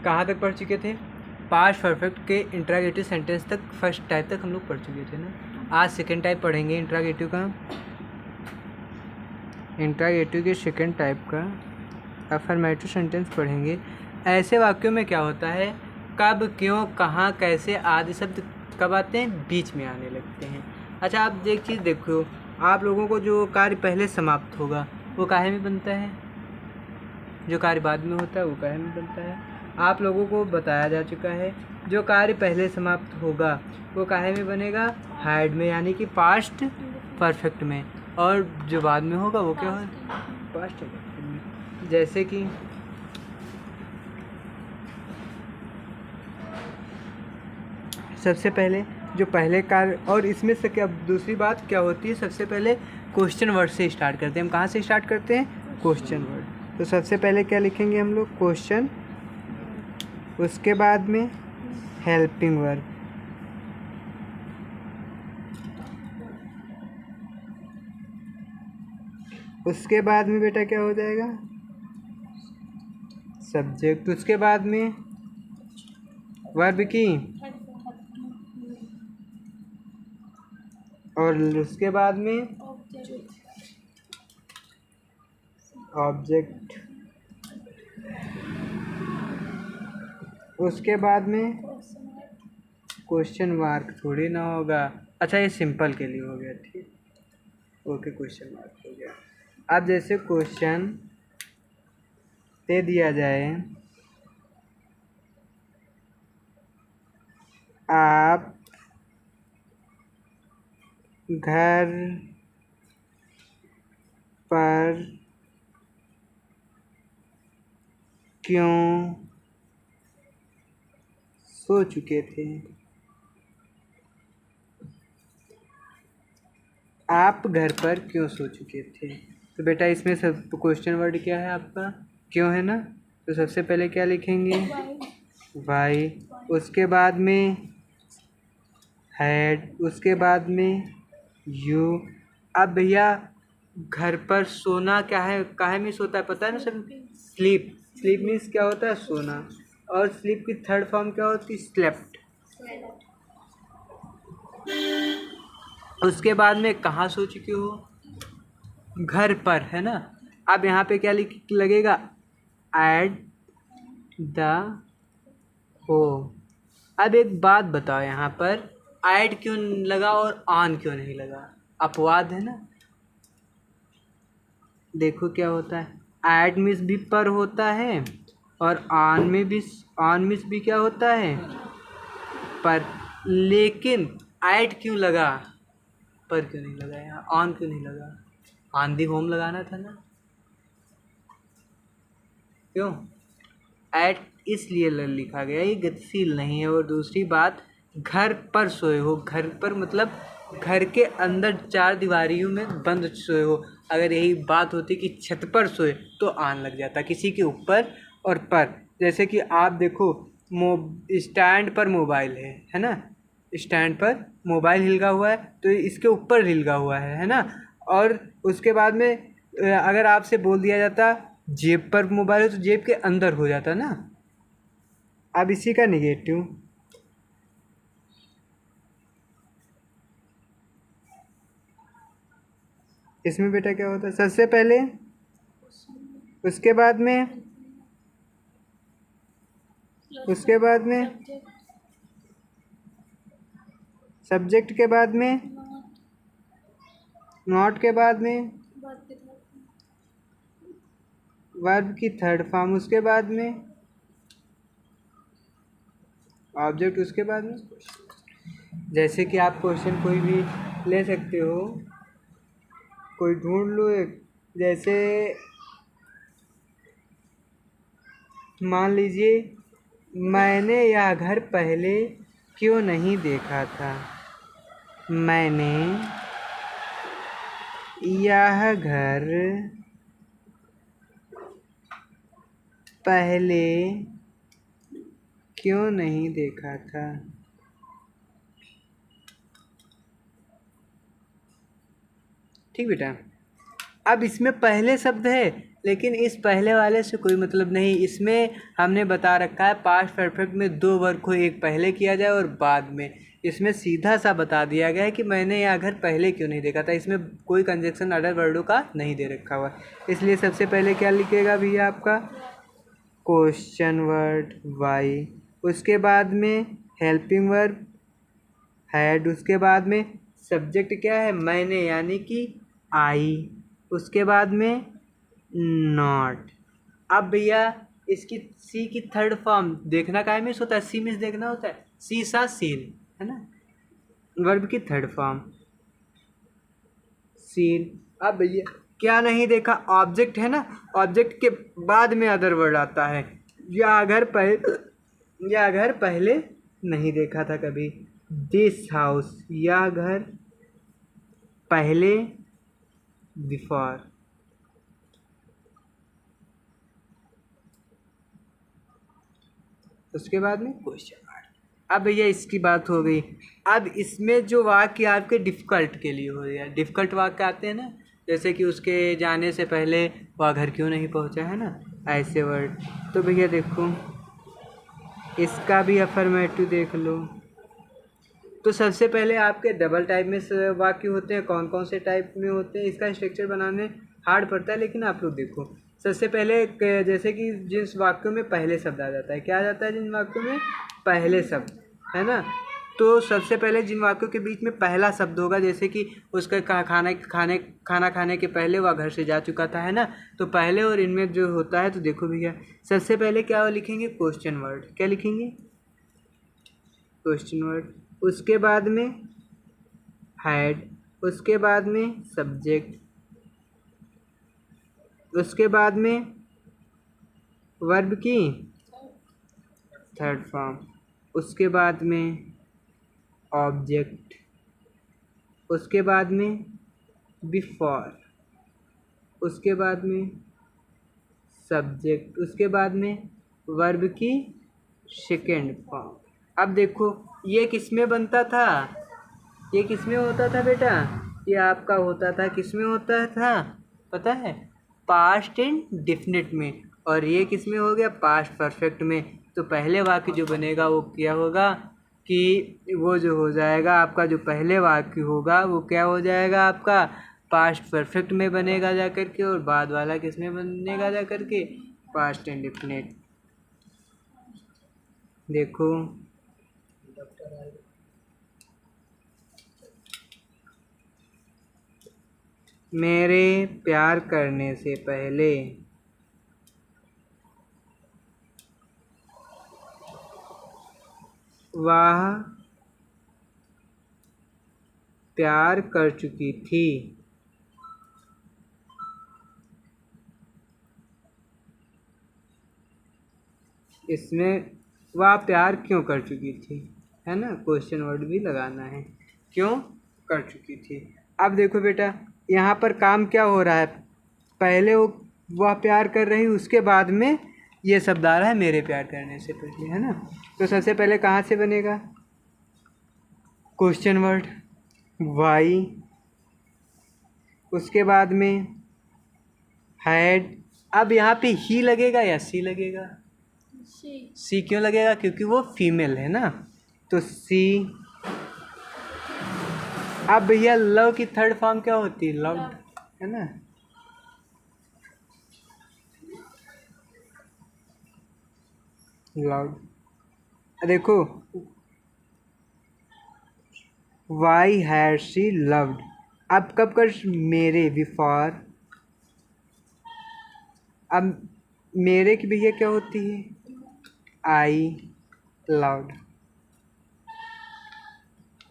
कहाँ तक पढ़ चुके थे? पास्ट परफेक्ट के इंट्रागेटिव सेंटेंस तक, फर्स्ट टाइप तक हम लोग पढ़ चुके थे ना। आज सेकेंड टाइप पढ़ेंगे इंट्रागेटिव का। इंट्रागेटिव के सेकेंड टाइप का अफर्मेटिव सेंटेंस पढ़ेंगे। ऐसे वाक्यों में क्या होता है, कब, क्यों, कहाँ, कैसे आदि शब्द कब आते हैं? बीच में आने लगते हैं। अच्छा, आप एक चीज़ देखो, आप लोगों को जो कार्य पहले समाप्त होगा वो काहे में बनता है? जो कार्य बाद में होता है वो काहे में बनता है? आप लोगों को बताया जा चुका है, जो कार्य पहले समाप्त होगा वो काहे में बनेगा? हैड में, यानी कि पास्ट परफेक्ट में। और जो बाद में होगा वो क्या होगा? पास्ट परफेक्ट में। जैसे कि सबसे पहले जो पहले कार्य, और इसमें से क्या दूसरी बात क्या होती है, सबसे पहले क्वेश्चन वर्ड से स्टार्ट करते हैं। हम कहाँ से स्टार्ट करते हैं? Question word. तो सबसे पहले क्या लिखेंगे हम लोग? क्वेश्चन। उसके बाद में हेल्पिंग वर्ब। उसके बाद में बेटा क्या हो जाएगा? सब्जेक्ट। उसके बाद में वर्ब की, और उसके बाद में ऑब्जेक्ट। उसके बाद में क्वेश्चन मार्क थोड़ी ना होगा। अच्छा, ये सिंपल के लिए हो गया, ठीक, ओके, क्वेश्चन मार्क हो गया। अब जैसे क्वेश्चन दे दिया जाए, आप घर पर क्यों सो चुके थे? आप घर पर क्यों सो चुके थे? तो बेटा इसमें सब क्वेश्चन वर्ड क्या है आपका? क्यों है ना। तो सबसे पहले क्या लिखेंगे? वाई। उसके बाद में हैड। उसके बाद में यू। अब भैया घर पर सोना क्या है, काहे में सोता है पता है ना सब? स्लीप। स्लीप मीन्स क्या होता है? सोना। और स्लीप की थर्ड फॉर्म क्या होती है? स्लेप्ट। उसके बाद में कहाँ सो चुके हो? घर पर, है ना। अब यहाँ पे क्या लगेगा? At the home. अब एक बात बताओ, यहाँ पर ऐड क्यों लगा और ऑन क्यों नहीं लगा? अपवाद है ना। देखो क्या होता है, ऐड मिस भी पर होता है और ऑन मिस भी क्या होता है? पर। लेकिन ऐड क्यों लगा, पर क्यों नहीं लगा? यहाँ ऑन क्यों नहीं लगा? ऑन दी होम लगाना था ना। क्यों? ऐड इसलिए लिखा गया, ये गतिशील नहीं है। और दूसरी बात, घर पर सोए हो, घर पर मतलब घर के अंदर चार दीवारियों में बंद सोए हो। अगर यही बात होती कि छत पर सोए तो आन लग जाता, किसी के ऊपर और पर। जैसे कि आप देखो, स्टैंड पर मोबाइल है ना। स्टैंड पर मोबाइल हिलगा हुआ है तो इसके ऊपर हिलगा हुआ है ना। और उसके बाद में अगर आपसे बोल दिया जाता जेब पर मोबाइल है तो जेब के अंदर हो जाता ना। अब इसी का निगेटिव, इसमें बेटा क्या होता है? सबसे पहले, उसके बाद में, उसके बाद में सब्जेक्ट के बाद में नॉट के बाद में वर्ब की थर्ड फॉर्म, उसके बाद में ऑब्जेक्ट, उसके बाद में। जैसे कि आप क्वेश्चन कोई भी ले सकते हो, कोई ढूंढ लो एक। जैसे मान लीजिए, मैंने यह घर पहले क्यों नहीं देखा था? मैंने यह घर पहले क्यों नहीं देखा था? ठीक बेटा। अब इसमें पहले शब्द है लेकिन इस पहले वाले से कोई मतलब नहीं। इसमें हमने बता रखा है पास्ट परफेक्ट में दो वर्ग को एक पहले किया जाए और बाद में। इसमें सीधा सा बता दिया गया है कि मैंने यह घर पहले क्यों नहीं देखा था। इसमें कोई कंजक्शन अदर वर्डों का नहीं दे रखा हुआ, इसलिए सबसे पहले क्या लिखेगा भैया आपका क्वेश्चन वर्ड वाई, उसके बाद में हेल्पिंग वर्ब हैड, उसके बाद में सब्जेक्ट क्या है मैंने यानी कि आई, उसके बाद में नॉट। अब भैया इसकी सी की थर्ड फॉर्म देखना काहे मिस होता है, सी मिस देखना होता है, सी सा सीन है ना, वर्ब की थर्ड फॉर्म सीन। अब भैया क्या नहीं देखा, ऑब्जेक्ट है ना, ऑब्जेक्ट के बाद में अदर वर्ड आता है। या घर पहले नहीं देखा था कभी। दिस हाउस, या घर पहले बिफोर। उसके बाद में क्वेश्चन मार्क। अब भैया इसकी बात हो गई। अब इसमें जो वाक्य आपके डिफ़िकल्ट के लिए हो गया, डिफ़िकल्ट वाक्य आते हैं ना, जैसे कि उसके जाने से पहले वह घर क्यों नहीं पहुंचा है ना, ऐसे वर्ड। तो भैया देखो इसका भी अफर्मेटिव देख लो। तो सबसे पहले आपके डबल टाइप में वाक्य होते हैं। कौन कौन से टाइप में होते हैं इसका स्ट्रक्चर बनाने हार्ड पड़ता है, लेकिन आप लोग देखो सबसे पहले जैसे कि जिन वाक्यों में पहले शब्द आ जाता है, क्या आ जाता है जिन वाक्यों में पहले शब्द है ना, तो सबसे पहले जिन वाक्यों के बीच में पहला शब्द होगा, जैसे कि उसका खाना खाने के पहले वह घर से जा चुका था है ना, तो पहले और इनमें जो होता है, तो देखो भैया सबसे पहले क्या लिखेंगे क्वेश्चन वर्ड, क्या लिखेंगे क्वेश्चन वर्ड, उसके बाद में हैड, उसके बाद में सब्जेक्ट, उसके बाद में वर्ब की थर्ड फॉर्म, उसके बाद में ऑब्जेक्ट, उसके बाद में बिफोर, उसके बाद में सब्जेक्ट, उसके बाद में वर्ब की सेकेंड फॉर्म। अब देखो ये किस में बनता था, ये किस में होता था बेटा, ये आपका होता था किस में होता था पता है, पास्ट इंडेफिनिट में, और ये किस में हो गया पास्ट परफेक्ट में। तो पहले वाक्य जो बनेगा वो क्या होगा कि वो जो हो जाएगा आपका, जो पहले वाक्य होगा वो क्या हो जाएगा आपका पास्ट परफेक्ट में बनेगा जा कर के, और बाद वाला किस में बनेगा जा कर के पास्ट इंडेफिनिट। देखो मेरे प्यार करने से पहले वह प्यार कर चुकी थी। इसमें वह प्यार क्यों कर चुकी थी है ना, क्वेश्चन वर्ड भी लगाना है, क्यों कर चुकी थी। अब देखो बेटा यहाँ पर काम क्या हो रहा है, पहले वह प्यार कर रही, उसके बाद में ये शब्द आ रहा है मेरे प्यार करने से पहले है ना। तो सबसे पहले कहाँ से बनेगा क्वेश्चन वर्ड वाई, उसके बाद में हैड। अब यहाँ पे ही लगेगा या सी लगेगा, सी क्यों लगेगा क्योंकि वो फीमेल है ना, तो सी। अब भैया लव की थर्ड फॉर्म क्या होती है लव्ड है ना, लव्ड। देखो वाई हैड शी लव्ड, अब कब कर मेरे बिफोर। अब मेरे की भैया क्या होती है आई लव्ड,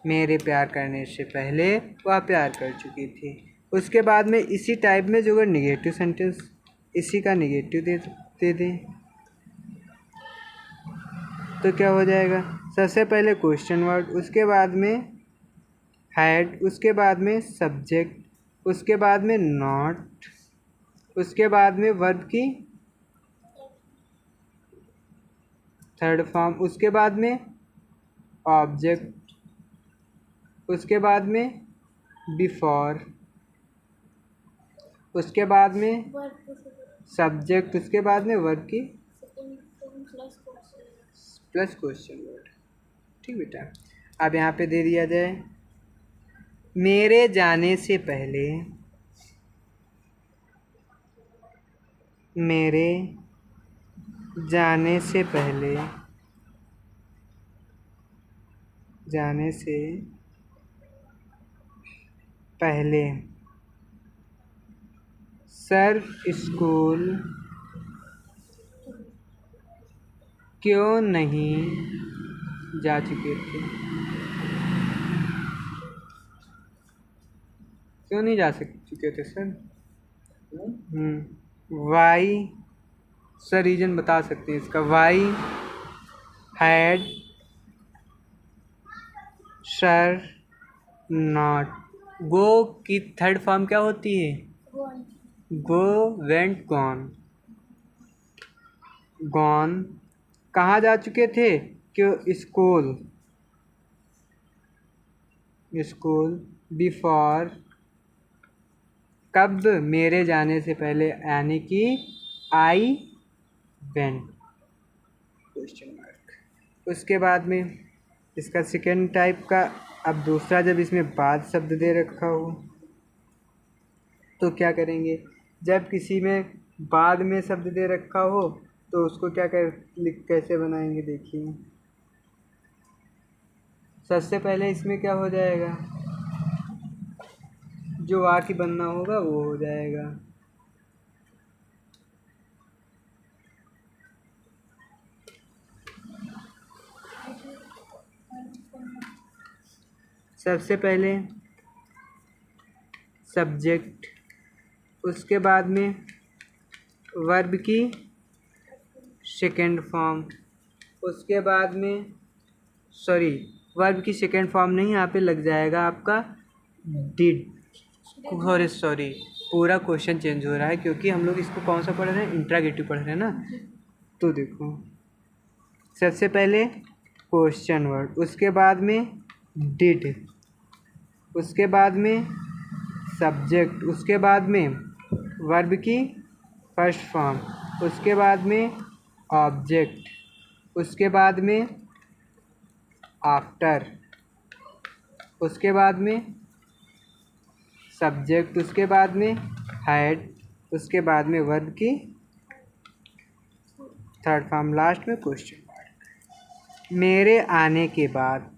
मेरे प्यार करने से पहले वह प्यार कर चुकी थी। उसके बाद में इसी टाइप में जो अगर निगेटिव सेंटेंस इसी का निगेटिव दे दें तो क्या हो जाएगा, सबसे पहले क्वेश्चन वर्ड, उसके बाद में हैड, उसके बाद में सब्जेक्ट, उसके बाद में नॉट, उसके बाद में वर्ब की थर्ड फॉर्म, उसके बाद में ऑब्जेक्ट, उसके बाद में बिफोर, उसके बाद में सब्जेक्ट, उसके बाद में वर्ब की प्लस क्वेश्चन वर्ड। ठीक बेटा, अब यहाँ पे दे दिया जाए मेरे जाने से पहले, मेरे जाने से पहले, जाने से पहले सर स्कूल क्यों नहीं जा चुके थे? क्यों नहीं जा चुके थे सर? वाई सर रीजन बता सकते हैं इसका। वाई हैड सर नॉट, गो की थर्ड फॉर्म क्या होती है? गो, वेंट, गॉन। गॉन कहाँ जा चुके थे? क्यों? स्कूल, स्कूल बिफोर, कब? मेरे जाने से पहले, यानी कि आई वेंट क्वेश्चन मार्क। उसके बाद में इसका सेकेंड टाइप का, अब दूसरा, जब इसमें बाद शब्द दे रखा हो तो क्या करेंगे? जब किसी में बाद में शब्द दे रखा हो तो उसको क्या कैसे बनाएंगे? देखिए, सबसे पहले इसमें क्या हो जाएगा? जो आ की बनना होगा वो हो जाएगा। सबसे पहले सब्जेक्ट, उसके बाद में वर्ब की सेकेंड फॉर्म, उसके बाद में सॉरी वर्ब की सेकेंड फॉर्म नहीं, यहाँ पे लग जाएगा आपका डिड। सॉरी पूरा क्वेश्चन चेंज हो रहा है क्योंकि हम लोग इसको कौन सा पढ़ रहे हैं? इंट्रागेटिव पढ़ रहे हैं ना। तो देखो, सबसे पहले क्वेश्चन वर्ड, उसके बाद में डिड, उसके बाद में सब्जेक्ट, उसके बाद में वर्ब की फर्स्ट फॉर्म, उसके बाद में ऑब्जेक्ट, उसके बाद में आफ्टर, उसके बाद में सब्जेक्ट, उसके बाद में हैड, उसके बाद में वर्ब की थर्ड फॉर्म, लास्ट में क्वेश्चन मार्क। मेरे आने के बाद,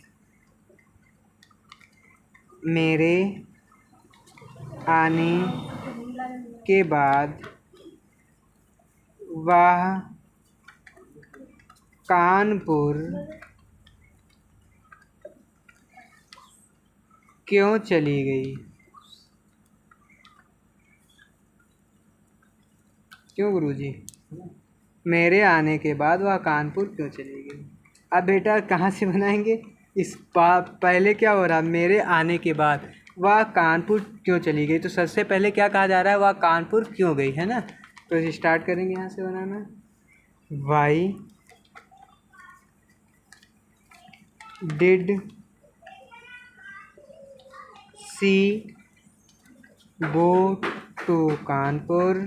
मेरे आने के बाद वह कानपुर क्यों चली गई? क्यों गुरुजी? मेरे आने के बाद वह कानपुर क्यों चली गई? अब बेटा कहाँ से बनाएंगे? इस पहले क्या हो रहा? मेरे आने के बाद वह कानपुर क्यों चली गई, तो सबसे पहले क्या कहा जा रहा है? वह कानपुर क्यों गई, है ना। तो स्टार्ट करेंगे यहाँ से बनाना। Why did she go to Kanpur,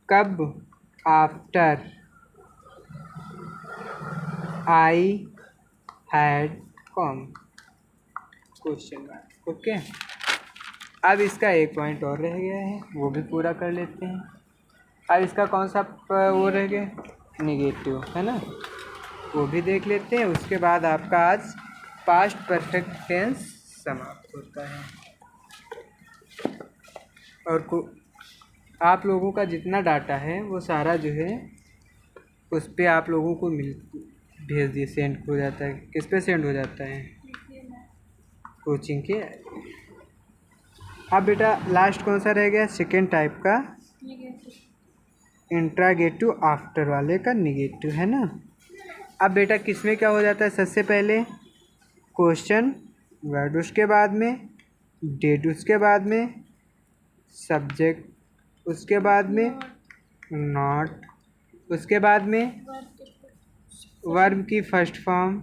कब? After I had come question mark. Okay, अब इसका एक पॉइंट और रह गया है, वो भी पूरा कर लेते हैं। अब इसका कौन सा वो रह गया? निगेटिव, है ना, वो भी देख लेते हैं। उसके बाद आपका आज पास्ट परफेक्ट टेंस समाप्त होता है। और आप लोगों का जितना डाटा है वो सारा जो है उस पर आप लोगों को भेज दिए, सेंड हो जाता है। किस पे सेंड हो जाता है? कोचिंग के। अब बेटा लास्ट कौन सा रह गया? सेकेंड टाइप का, इंट्रागेटिव आफ्टर वाले का निगेटिव, है ना। अब बेटा किसमें क्या हो जाता है? सबसे पहले क्वेश्चन वर्ड, उसके बाद में डेट, उसके बाद में सब्जेक्ट, उसके बाद में नॉट, उसके बाद में वर्ब की फर्स्ट फॉर्म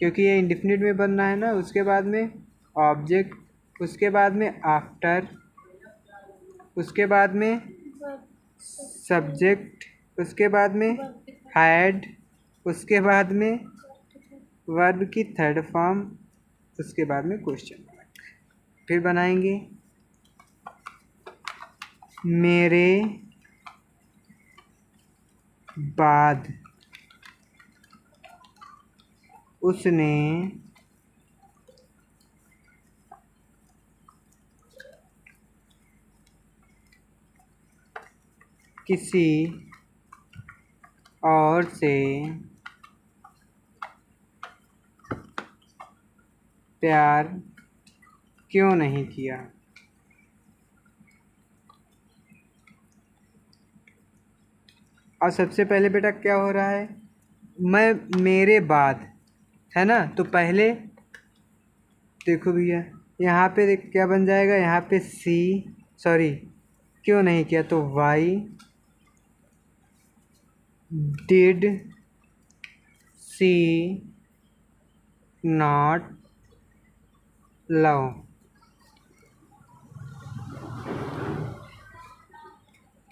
क्योंकि ये इंडेफिनिट में बनना है ना, उसके बाद में ऑब्जेक्ट, उसके बाद में आफ्टर, उसके बाद में सब्जेक्ट, उसके बाद में हैड, उसके बाद में वर्ब की थर्ड फॉर्म, उसके बाद में क्वेश्चन मार्क। फिर बनाएंगे मेरे बाद उसने किसी और से प्यार क्यों नहीं किया। और सबसे पहले बेटा क्या हो रहा है, मैं मेरे बाद है ना, तो पहले देखो भैया यहाँ पे क्या बन जाएगा, यहाँ पे सी, सॉरी क्यों नहीं किया तो why did she not love.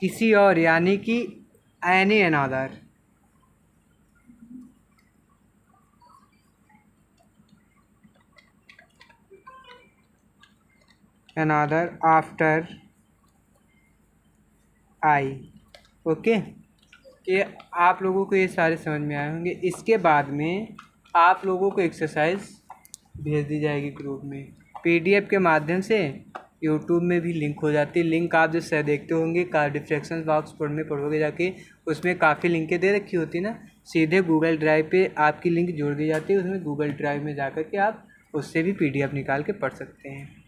किसी और यानी कि any another, another after I. Okay, ये आप लोगों को ये सारे समझ में आए होंगे। इसके बाद में आप लोगों को एक्सरसाइज भेज दी जाएगी ग्रुप में पीडीएफ के माध्यम से। यूट्यूब में भी लिंक हो जाती है, लिंक आप जैसे देखते होंगे का डिस्क्रिप्शन बॉक्स में पढ़ोगे जाके, उसमें काफ़ी लिंकें दे रखी होती ना, सीधे गूगल ड्राइव पे आपकी लिंक जोड़ दी जाती है, उसमें गूगल ड्राइव में जा कर के आप उससे भी पीडीएफ निकाल के पढ़ सकते हैं।